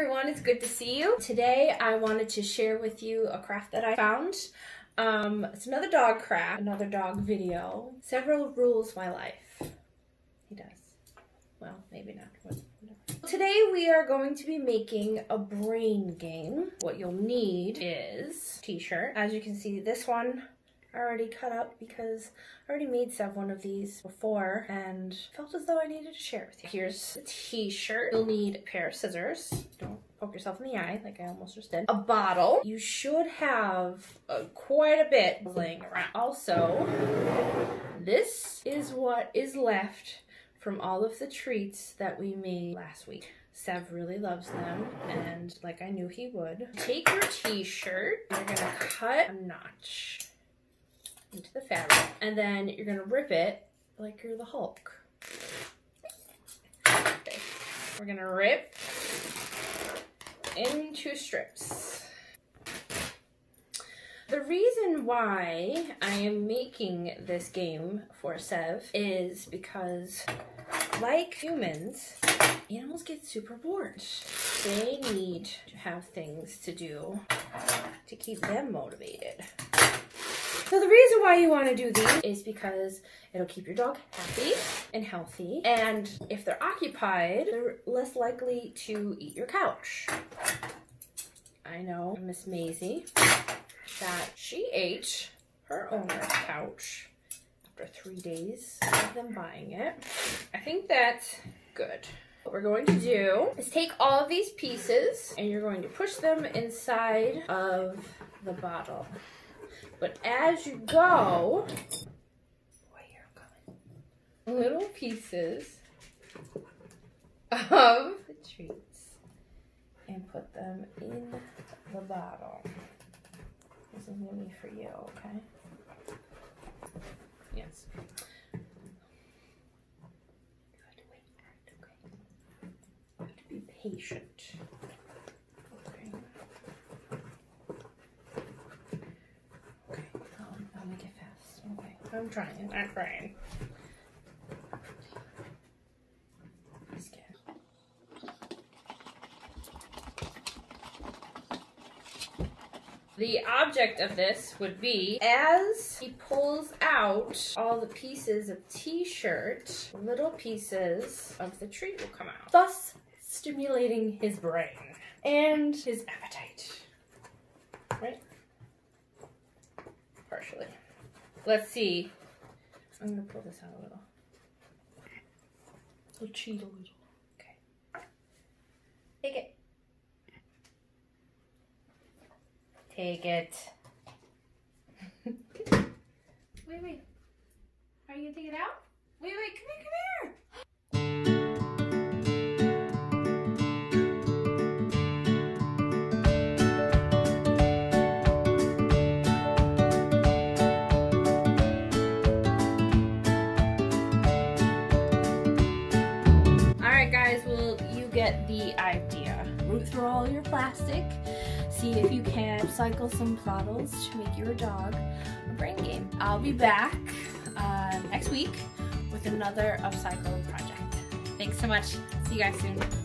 everyone, it's good to see you. Today I wanted to share with you a craft that I found. It's another dog craft, another dog video. Sevro rules my life. He does. Well, maybe not. Whatever. Today we are going to be making a brain game. What you'll need is a t-shirt. As you can see, this one I already cut up because I already made one of these before and felt as though I needed to share it with you. Here's the t-shirt. You'll need a pair of scissors. Don't poke yourself in the eye like I almost just did. A bottle. You should have quite a bit laying around. Also, this is what is left from all of the treats that we made last week. Sev really loves them, and like I knew he would. Take your t-shirt, you're gonna cut a notch into the fabric, and then you're gonna rip it like you're the Hulk. Okay. We're gonna rip into strips. The reason why I am making this game for Sev is because, like humans, animals get super bored. They need to have things to do to keep them motivated. So the reason why you want to do these is because it'll keep your dog happy and healthy, and if they're occupied, they're less likely to eat your couch. I know Miss Maisie, that she ate her owner's couch after 3 days of them buying it. I think that's good. What we're going to do is take all of these pieces and you're going to push them inside of the bottle. But as you go, boy, you're coming, little pieces of the treats and put them in the bottle. This is gonna be for you, okay? Yes. You have to wait for it, okay? You have to be patient. Okay. Okay, I'll make it fast. Okay, I'm trying. The object of this would be, as he pulls out all the pieces of t-shirt, little pieces of the treat will come out, thus stimulating his brain and his appetite. Right? Partially. Let's see. I'm gonna pull this out a little. He'll cheat a little. Okay. Take it. Take it. Wait. Are you gonna take it out? Wait, come here. Alright guys, well, you get the idea. Root through all your plastic. See if you can upcycle some bottles to make your dog a brain game. I'll be back next week with another upcycled project. Thanks so much. See you guys soon.